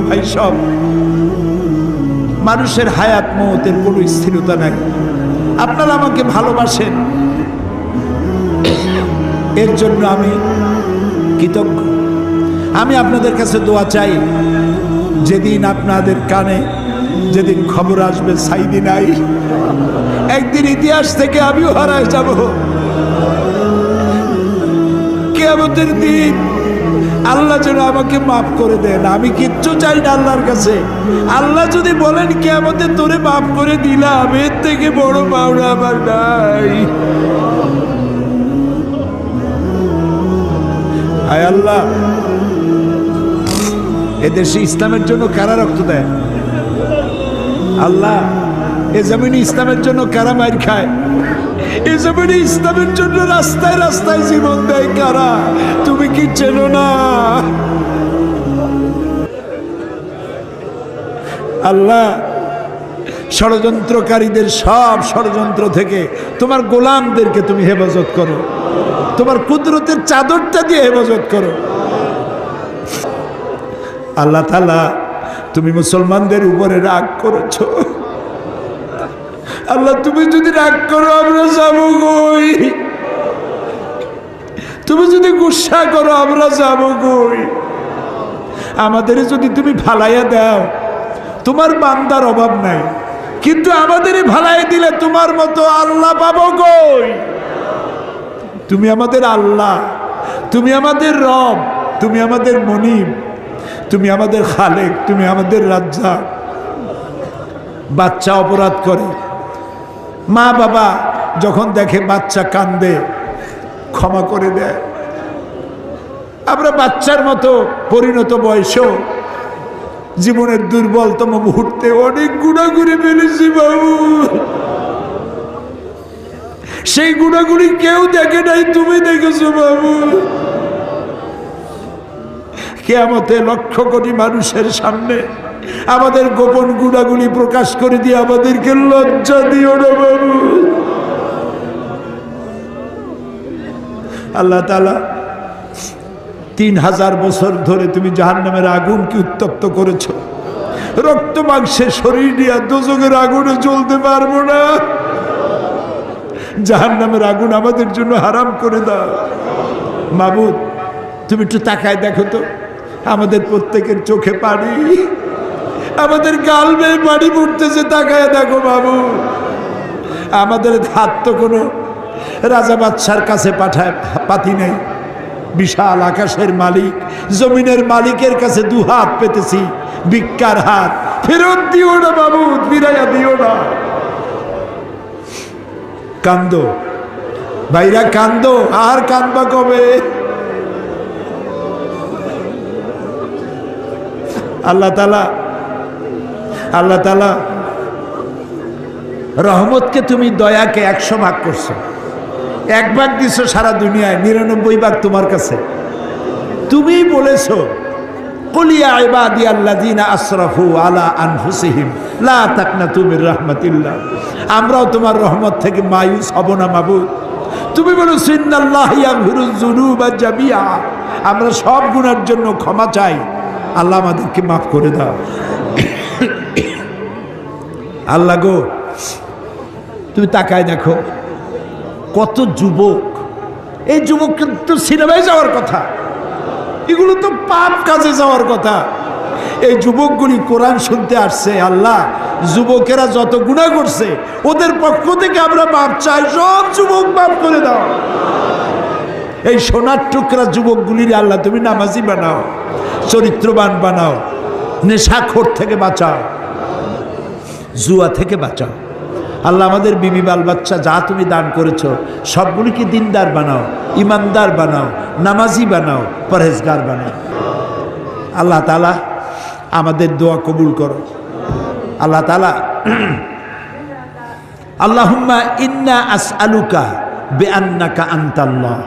ভাই সব। মানুষের হায়াত মওতের কোনো স্থিরতা নাই। আপনারা আমাকে ভালোবাসেন, এর জন্য আমি কৃতজ্ঞ। আমি আপনাদের কাছে দোয়া চাই, যেদিন আপনাদের কানে যেদিন খবর আসবে সাইদি নাই, একদিন ইতিহাস থেকে আমিও হারায় যাব। কিয়ামতের দিন আল্লাহ যেন আমাকে মাফ করে দেন। আমি কিচ্ছু চাই না আল্লাহর কাছে। আল্লাহ যদি বলেন কিয়ামতে তোরে মাফ করে দিলাম, এর থেকে বড় পাওনা আমার নাই। আয় আল্লাহ, এদেশে ইসলামের জন্য কারা রক্ত দেয়? আল্লাহ, এ জমিনে ইসলামের জন্য কারা মার খায়? এ জমিনে ইসলামের জন্য রাস্তায় রাস্তায় জীবন দেয় কারা? তুমি কি চেনো না? আল্লাহ, ষড়যন্ত্রকারীদের সব ষড়যন্ত্র থেকে তোমার গোলামদেরকে তুমি হেফাজত করো, তোমার কুদরতের চাদরটা দিয়ে হেফাজত করো। আল্লাহ তাআলা, তুমি মুসলমানদের উপরে রাগ করেছো। আল্লাহ, তুমি যদি রাগ করো আমরা যাবো কই? তুমি যদি গুসা করো আমরা যাবো কই? আমাদের যদি তুমি ভালাইয়া দাও, তোমার বান্দার অভাব নাই, কিন্তু আমাদের ভালাই দিলে তোমার মতো আল্লাহ পাবো কই? তুমি আমাদের আল্লাহ, তুমি আমাদের রব, তুমি আমাদের মনিব, তুমি আমাদের খালেক, তুমি আমাদের রাজ্জাক। বাচ্চা অপরাধ করে, মা বাবা যখন দেখে বাচ্চা কান্দে ক্ষমা করে দেয়। আমরা বাচ্চার মতো পরিণত বয়সেও জীবনের দুর্বলতম মুহূর্তে অনেক গুনাহ করে ফেলেছি বাবু। সেই গুনাহগুলি কেউ দেখে নাই, তুমি দেখেছো বাবু। কিয়ামতে লক্ষ কোটি মানুষের সামনে আমাদের গোপন গুনাহগুলি প্রকাশ করে দিয়ে আমাদেরকে লজ্জা দিও না বাবু। আল্লাহ তাআলা, 3000 বছর ধরে তুমি জাহান্নামের আগুনকে উত্তপ্ত করেছো। রক্ত মাংসের শরীর নিয়ে দোজখের আগুনে জ্বলতে পারবো না। জাহান্নামের আগুন আমাদের জন্য হারাম করে দাও। মাবুদ, তুমি একটু তাকায় দেখো তো, আমাদের প্রত্যেকের চোখে পানি, আমাদের গাল বেয়ে পানি পড়তেছে, তাকায় দেখো বাবু। আমাদের হাত তো কোনো রাজা বাদশার কাছে পাতি নেই। বিশাল আকাশের মালিক, জমিনের মালিকের কাছে 2 হাত পেতেছি, ভিক্ষার হাত। ফেরত দিও না বাবু, ফিরাইয়া দিও না। কান্দো ভাইরা, কান্দো। আর কান্দবা কবে? আল্লাহ তাআলা রহমতকে তুমি দয়াকে 100 ভাগ করছো। 1 ভাগ দিছো সারা দুনিয়ায়, 99 ভাগ তোমার কাছে। তুমি বলেছো, কুল ইয়া ইবাদিয়াল্লাযিনা আসরাফু আলা আনফুসিহিম লা তাকনাতু মির রাহমাতিল্লাহ। আমরাও তোমার রহমত থেকে মায়ুস হব না মাবুদ। তুমি বলেছো, ইন্নাল্লাহা ইয়াগফিরুয যুনুবা জামিআ। আমরা সব গুনার জন্য ক্ষমা চাই, আল্লাহ আমাদেরকে মাফ করে দাও। আল্লাহ গো, তুমি তাকায় দেখো কত যুবক। এই যুবক তো সিনেমায় যাওয়ার কথা, এগুলো তো পাপ কাজে যাওয়ার কথা। এই যুবকগুলি কোরআন শুনতে আসছে। আল্লাহ, যুবকেরা যত গুনাহ করছে ওদের পক্ষ থেকে আমরা মাপ চাই। সব যুবক মাফ করে দাও। এই সোনার টুকরা যুবকগুলির আল্লাহ তুমি নামাজি বানাও, চরিত্রবান বানাও, নেশাখোর থেকে বাঁচাও, জুয়া থেকে বাঁচাও। আল্লাহ, আমাদের বিবি বাল বাচ্চা যা তুমি দান করেছো সবগুলিকে দিনদার বানাও, ইমানদার বানাও, নামাজি বানাও, পরহেজগার বানাও। আল্লাহ তাআলা আমাদের দোয়া কবুল করো। আল্লাহ তাআলা, আল্লাহুম্মা ইন্না আসআলুকা বিআন্নাকা আনতাল্লাহ